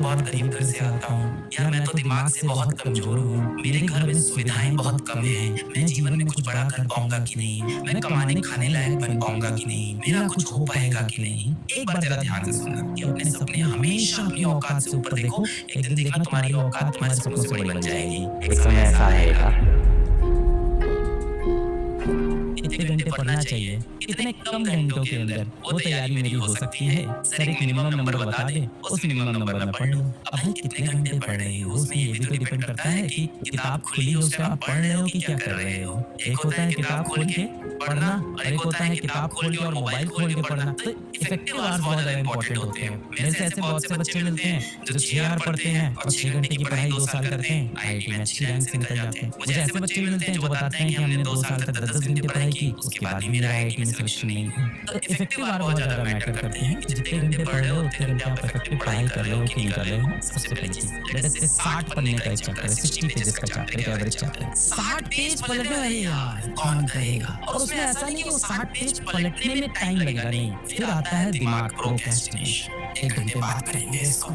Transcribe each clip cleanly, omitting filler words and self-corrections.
बहुत गरीब घर से आता हूँ। यार मैं तो दिमाग से बहुत कमज़ोर हूँ। मेरे घर में सुविधाएँ बहुत कम हैं। मैं जीवन में कुछ बड़ा कर पाऊँगा कि नहीं? मैं कमाने खाने लायक बन पाऊँगा कि नहीं? मेरा कुछ हो पाएगा कि नहीं? एक बार ज़रा ध्यान से सुनना कि अपने सपने हमेशा अपनी औकात से ऊपर देखो। एक दिन देखना तुम्हारी औकात तुम्हारे सपनों से बड़ी बन जाएगी। एक समय ऐसा आएगा। कितने घंटे पढ़ना चाहिए? कितने कम घंटों के अंदर वो तैयारी मेरी हो सकती है? सर एक मिनिमम नंबर बता दे, उस मिनिमम नंबर में पढ़ लूँ। अब भाई कितने घंटे पढ़ रहे हो उसमें ये भी तो डिपेंड करता है कि किताब खुली है उसमें आप पढ़ रहे हो कि क्या कर रहे हो। एक होता है किताब खोल के पढ़ना और एक होता है किताब खोल के और मोबाइल खोल के पढ़ना। तो इफेक्टिव आवर्स बहुत ज़्यादा इंपॉर्टेंट होते हैं। मेरे से ऐसे बहुत से बच्चे मिलते हैं जो 6 आवर पढ़ते हैं और 6 घंटे की पढ़ाई 2 साल करते हैं, आईआईटी में अच्छी रैंक से निकल जाते हैं। मुझे ऐसे बच्चे भी मिलते हैं जो बताते हैं कि हमने 2 साल तक 10-10 घंटे पढ़ाई की, उसके बाद भी मेरा आईआईटी में सिलेक्शन नहीं हुआ। तो इफेक्टिव आवर बहुत ज़्यादा मैटर करते हैं कि जितने घंटे पढ़ रहे हो उतने घंटे आप इफेक्टिव पढ़ाई कर रहे हो कि नहीं कर रहे हो। सबसे पहली चीज़, लेट अस से 60 पन्ने का एक चैप्टर है, 60 पेजेस का चैप्टर, एक एवरेज चैप्टर है। 60 पेज पलटने वाले यार कौन कहेगा? और उसमें ऐसा नहीं कि वो 60 पेज पलटने में टाइम लगेगा, नहीं। फिर आता है दिमाग, प्रोक्रेस्टिनेशन। 1 घंटे बात करेंगे इसको,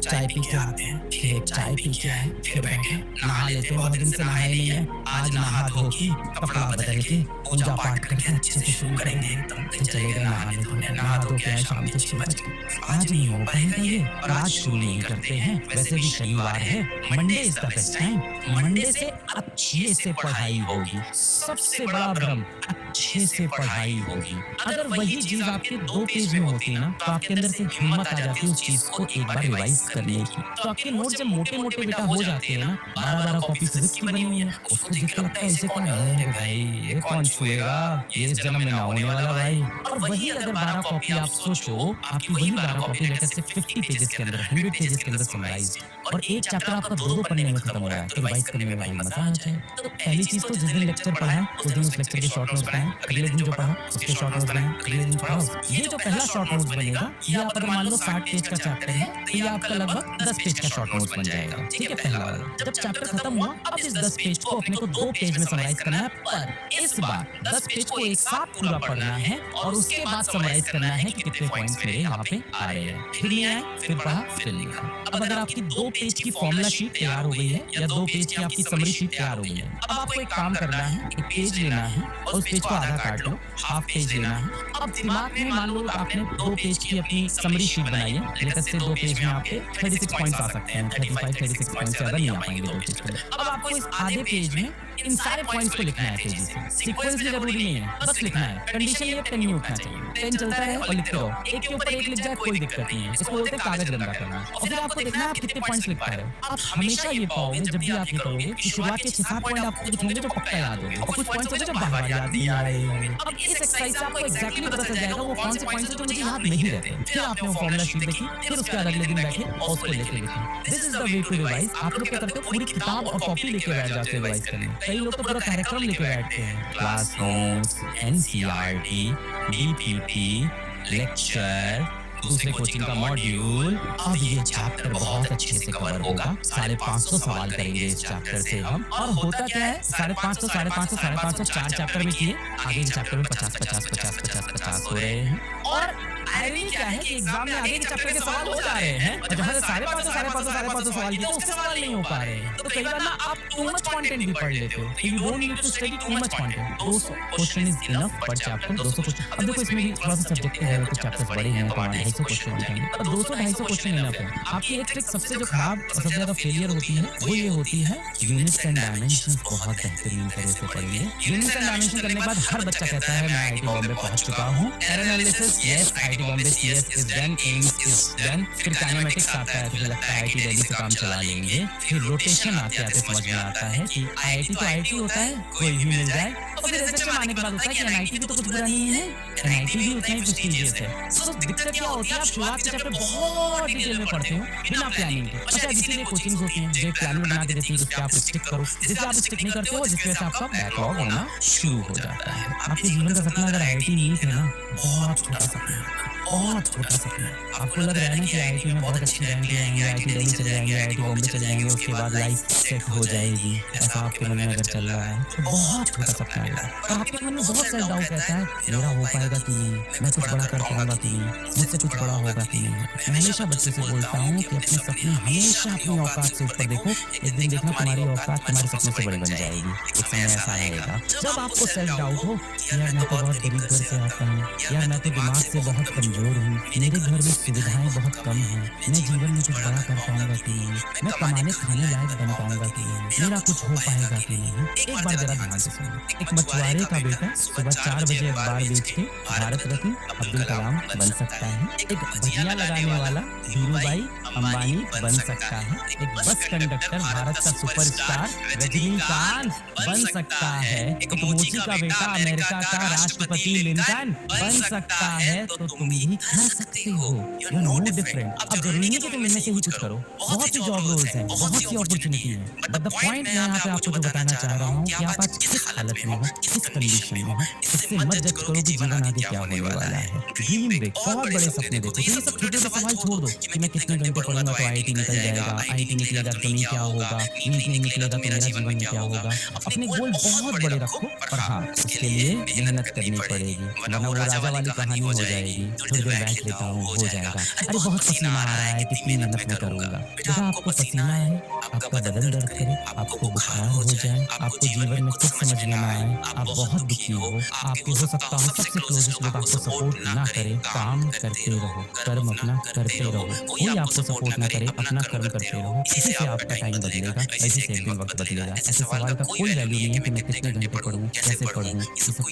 चाय पी के आते हैं, फिर एक चाय पी के आए, फिर बैठे, नहा लेते हैं, बहुत दिन से नहाए नहीं है, आज नहा धो के कपड़ा बदल के पूजा पाठ करके अच्छे से शुरू करेंगे एकदम। फिर चले गए नहाने धोने, नहा धो के आए शाम के 6 बजे। आज नहीं हो पाएगा ये और आज शुरू नहीं करते हैं। वैसे भी शनिवार है, Monday is the best time. Monday से अच्छे से पढ़ाई होगी। सबसे बड़ा भ्रम, अच्छे से पढ़ाई होगी। अगर वही चीज आपके 2 पेज में होती है ना तो आपके अंदर से हिम्मत आ जाती है उस चीज को एक बार रिवाइज करने की। तो आपके नोट जब मोटे मोटे बेटा हो जाते हैं ना, 12-12 कॉपी फिजिक्स की बनी हुई है, उसको देख के लगता है इसे कौन, अरे भाई ये कौन छुएगा, ये इस जन्म में ना होने वाला भाई। और वही अगर 12 कॉपी आप सोचो, आपकी वही 12 कॉपी लेटर से 50 पेजेस के अंदर, 100 पेजेस के अंदर समराइज, और एक चैप्टर आपका 2-2 पन्ने में खत्म हो रहा है, तो रिवाइज करने में भाई मजा आ जाए। तो पहली चीज तो जिस दिन लेक्चर पढ़ा है उस दिन उस लेक्चर के शॉर्ट नोट्स बनाएं, अगले दिन जो पढ़ा उसके शॉर्ट नोट्स बनाएं, अगले दिन पढ़ा। ये जो पहला शॉर्ट नोट्स बनेगा, ये आप अगर मान लो 60 पेज का चैप्टर है तो ये आपका लगभग 10 पेज का शॉर्ट नोट्स बन जाएगा। ठीक है, पहला वाला। जब चैप्टर खत्म हुआ, अब इस 10 पेज को अपने को 2 पेज में समराइज करना है, पर इस बार 10 पेज को एक साथ पूरा पढ़ना है और उसके बाद समराइज करना है कि कितने पॉइंट्स मेरे यहाँ पे आ रहे हैं। फिर नहीं आए, फिर पढ़ा, फिर लिखा। अब अगर आपकी 2 पेज की फॉर्मूला शीट तैयार हो गई है या 2 पेज की आपकी समरी शीट तैयार हो गई है, अब आपको एक काम करना है, एक पेज लेना है और उस पेज को आधा काट लो, हाफ पेज लेना है। अब दिमाग में मान लो आपने 2 पेज की अपनी समरी शीट बनाई है, लेकर से 2 पेज में आपके 36 पॉइंट्स आ सकते हैं, 35-36 पॉइंट्स ज्यादा नहीं आ पाएंगे 2 पेज पे। अब आपको इस आधे पेज में इन सारे पॉइंट्स को लिखना है तेजी से। सीक्वेंस में जरूरी नहीं है, बस लिखना है। कंडीशन ये पेन नहीं उठना चाहिए, पेन चलता है और लिखते रहो, एक के ऊपर एक लिख जाए कोई दिक्कत नहीं है, इसको बोलते हैं कागज गंदा करना। और फिर आपको देखना है आप कितने पॉइंट्स लिख पा रहे हो। आप हमेशा ये पाओगे जब भी आप ये करोगे कि शुरुआत के 6-7 पॉइंट आपको कुछ होंगे जो पक्का याद होंगे और कुछ पॉइंट्स होंगे जो बार-बार याद नहीं आ रहे होंगे। अब इस एक्सरसाइज से आपको एग्जैक्टली पता चल जाएगा वो कौन से पॉइंट्स हैं जो मुझे याद नहीं रहते। फिर आपने वो फॉर्मूला शीट देखी, फिर उसके बाद अगले दिन बैठे और उसको लेके लिखे। This is the way to revise. आप लोग क्या करते हो, पूरी किताब और कॉपी लेके बैठ जाते हो रिवाइज करने। कई लोग तो पूरा कार्यक्रम लेके बैठते हैं, class notes, NCERT, DPT, lecture, दूसरे कोचिंग का मॉड्यूल। अब ये चैप्टर बहुत अच्छे से कवर होगा, 550 सवाल करेंगे इस चैप्टर से हम। और होता क्या है, 550, 550, 550 4 चैप्टर में किए, आगे के चैप्टर में 50 हो रहे हैं। और आयरनी क्या है कि एग्जाम में आगे के चैप्टर के सवाल हो जा रहे हैं और जहां से 550 सवाल किए तो उससे सवाल नहीं हो पा रहे हैं। तो कई बार ना आप टू मच कंटेंट भी पढ़ लेते हो, you don't need to study too much content. 200 question is enough per chapter. 200 question, अब देखो इसमें भी थोड़ा सा सब्जेक्टिव है, कुछ चैप्टर्स बड़े हैं तो 250 क्वेश्चन हो जाएंगे, पर 200-250 क्वेश्चन इनफ है। आपकी एक ट्रिक सबसे जो खराब और सबसे ज्यादा फेलियर होती है वो ये होती है, यूनिट्स एंड डायमेंशंस बहुत बेहतरीन तरह से पढ़िए। यूनिट्स एंड डायमेंशन करने के बाद हर बच्चा कहता है मैं आईआईटी बॉम्बे पहुंच चुका हूं। Error analysis, yes IIT Bombay CS is done, AIIMS is done. फिर काइनेमेटिक्स आता है, फिर लगता है आईआईटी दिल्ली से काम चला लेंगे। फिर रोटेशन आते आते समझ में आता है कि आईआईटी तो आईआईटी होता है, कोई भी मिल जाए। और फिर एसएचएम आने के बाद होता है कि एनआईटी भी तो कुछ बुरा नहीं है, एनआईटी भी उतना ही प्रेस्टीजियस है। सो दिक्कत क्या होती है, आप शुरुआत के चैप्टर बहुत डिटेल में पढ़ते हो बिना प्लानिंग के। अच्छा, इसीलिए कोचिंग्स होती हैं जो प्लान बना के देती है, जिससे आप स्टिक करो। जिससे आप स्टिक नहीं करते हो, जिसकी वजह से आपका बैकलॉग होना शुरू हो जाता है। आपके जीवन का सपना अगर आईआईटी नहीं है ना, बहुत छोटा सपना है, बहुत छोटा सपना है। आपको लग रहा है ना कि आईआईटी में बहुत अच्छी रैंक ले आएंगे, आईआईटी दिल्ली चले जाएंगे, आईआईटी बॉम्बे चले जाएंगे, उसके बाद लाइफ सेट हो जाएगी, ऐसा आपके मन में अगर चल रहा है तो बहुत छोटा सपना है। करेगा। और आपके मन में बहुत सेल्फ डाउट रहता है, मेरा हो पाएगा कि नहीं, मैं कुछ बड़ा कर पाऊंगा कि नहीं, मुझसे कुछ बड़ा होगा कि नहीं। मैं हमेशा बच्चों से बोलता हूँ कि अपने सपने हमेशा अपनी औकात से ऊपर देखो, एक दिन देखना तुम्हारी औकात तुम्हारे सपने से बड़ी बन जाएगी। एक समय ऐसा आएगा जब आपको सेल्फ डाउट हो, यार मैं तो बहुत गरीब घर से आता हूँ, यार मैं तो दिमाग से बहुत कमजोर हूँ, मेरे घर में सुविधाएं बहुत कम हैं, मैं जीवन में कुछ बड़ा कर पाऊंगा कि नहीं, मैं कमाने खाने लायक बन पाऊंगा कि नहीं, मेरा कुछ हो पाएगा कि नहीं। एक बार जरा ध्यान से सुनो, एक मछुआरे का बेटा सुबह 4 बजे अखबार बेच के भारत रत्न अब्दुल कलाम बन सकता है, एक भजिया लगाने वाला धीरूभाई अंबानी बन सकता है, एक बस कंडक्टर भारत का सुपरस्टार रजनीकांत बन सकता है, एक मोची का बेटा अमेरिका का राष्ट्रपति लिंकन बन सकता है, तो तुम भी कर सकते हो। You are no different. अब जरूरी नहीं कि तुम इनमें से ही कुछ करो, बहुत सी जॉब रोल्स हैं, बहुत सी अपॉर्चुनिटी है, बट द पॉइंट मैं यहाँ पे आपको जो बताना चाह रहा हूँ कि आप आज किस हालत में हो, किस कंडीशन में हो, इससे मत जज करो कि जीवन आगे क्या होने वाला है। ड्रीम बिग, बहुत बड़े सपने देखो। ये सब छोटे छोटे सवाल छोड़ दो कि मैं कितने घंटे पढ़ूंगा तो आईआईटी निकल जाएगा, आईआईटी निकलेगा तो नहीं क्या होगा, नीट नहीं निकलेगा तो मेरा जीवन में क्या होगा। अपने गोल बहुत बड़े रखो, और हाँ, उसके लिए मेहनत करनी पड़ेगी, वरना वो राजा वाली कहानी हो जाएगी। थोड़ी देर बैठ लेता हूँ, हो जाएगा। अरे बहुत पसीना आ रहा है, कितनी मेहनत मैं करूंगा। बेटा आपको पसीना है, आपका बदन दर्द करे, आपको बुखार हो जाए, आपको जीवन में कुछ समझ में ना आए, आप बहुत दुखी हो, आपके हो सकता हो सबसे क्लोजेस्ट लोग आपको सपोर्ट ना करे, काम करते रहो, कर्म अपना करते रहो। कोई आपको सपोर्ट ना करे, अपना कर्म करते रहो। इसी से आपका टाइम बदलेगा, इसी से एक दिन वक्त बदलेगा। ऐसे सवाल का कोई वैल्यू नहीं है कि मैं कितने घंटे पढ़ूं, कैसे पढ़ूं।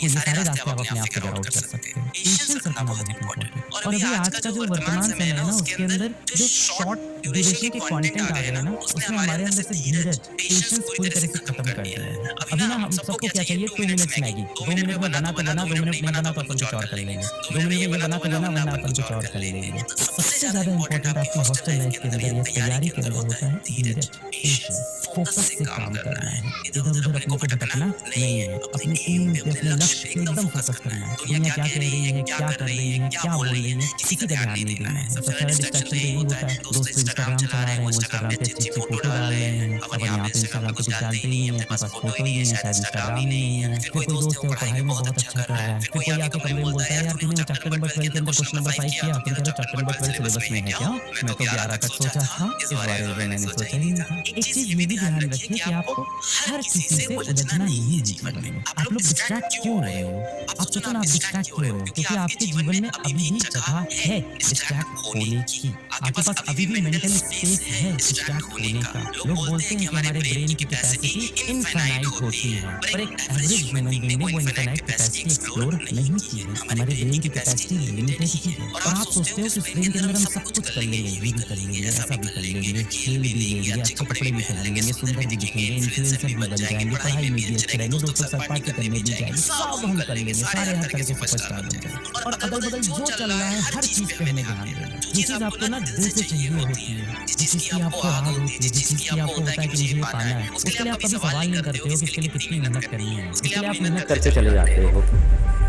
ये सारे रास्ते आप अपने आप फिगर आउट कर सकते हैं। पेशेंस रखना बहुत इंपॉर्टेंट है। और अभी आज का जो वर्तमान समय है ना, उसके अंदर जो शॉर्ट ड्यूरेशन के कंटेंट आ गए ना, उसमें हमारे अंदर से धीरज, पेशेंस पूरी तरह से खत्म कर दिया है। अभी ना हम सबको क्या चाहिए, 2 मिनट्स मैगी, 2 मिनट में बना तो बना, 2 मिनट नहीं बना तो अपन कुछ और कर लेंगे, 2 मिनट में ये बना तो बना, वरना अपन कुछ और कर लेंगे। सबसे ज्यादा इंपॉर्टेंट आपकी हॉस्टल लाइफ के अंदर या तैयारी के अंदर होता है धीरज, पेशेंस, फोकस से काम करना है। इधर उधर अपने को भटकना नहीं है, अपने एम पे, अपने लक्ष्य पे एकदम फोकस करना है। दुनिया क्या कह रही है, क्या कर रही है, क्या बोल रही है, किसी का ध्यान नहीं देना है। सबसे ज्यादा डिस्ट्रैक्शन यही होता है, दोस्त इंस्टाग्राम चला रहे हैं, वो इंस्टाग्राम पे अच्छी अच्छी फोटो डाल रहे हैं, अब यहाँ पे इंस्टाग्राम पे कुछ डालते ही नहीं है, अपने पास फोटो ही नहीं है, शायद इंस्टाग्राम ही नहीं है। फिर कोई दोस्त है वो पढ़ाई में बहुत अच्छा कर रहा है, फिर कोई आके कमरे में बोलता है, यार तूने चैप्टर नंबर 12 के अंदर क्वेश्चन नंबर 5 किया, तुम कह रहे हो चैप्टर नंबर 12 सिलेबस में है क्या? मैं तो 11 तक सोचा था, इस बारे में मैंने सोचा ही नहीं था। एक चीज ये भी ध्यान रखिए कि आपको हर किसी से उलझना नहीं है जीवन में। आप लोग डिस्ट्रैक्ट क्यों हो रहे हो? आप सोचो ना, आप डिस्ट्रैक्ट क्यों हो रहे हो? क्योंकि आपके जीवन में अभी भी जगह है डिस्ट्रैक्ट होने की, आपके पास अभी भी मेंटल स्पेस है डिस्ट्रैक्ट होने का। लोग बोलते हैं कि हमारे ब्रेन की कैपेसिटी इनफाइनाइट होती है, पर एक एवरेज ह्यूमन बीइंग ने वो इनफाइनाइट कैपेसिटी एक्सप्लोर नहीं की है। हमारे ब्रेन की कैपेसिटी लिमिटेड ही है, और आप सोचते हो कि इस ब्रेन के अंदर हम सब कुछ कर लेंगे, ये भी कर लेंगे, ऐसा भी कर लेंगे, खेल भी लेंगे, अच्छे कपड़े भी पहनेंगे, सुंदर भी दिखेंगे, इन्फ्लुएंसर भी बन जाएंगे, पढ़ाई में भी अच्छे रहेंगे, दोस्तों के साथ पार्टी करने भी जाएंगे, सब हम कर लेंगे, सारे हर तरह के सुपरस्टार बन जाएंगे। और अगल बगल जो चल रहा है हर चीज पे हमें ध्यान देना। ये चीज आपको ना दिल से चाहिए होती है, जिस चीज की आपको आग होती है, जिस चीज की आपको होता है कि मुझे ये पाना है, उसके लिए आप कभी सवाल नहीं करते हो कि इसके लिए कितनी मेहनत करनी है, इसके लिए आप मेहनत करते चले जाते हो।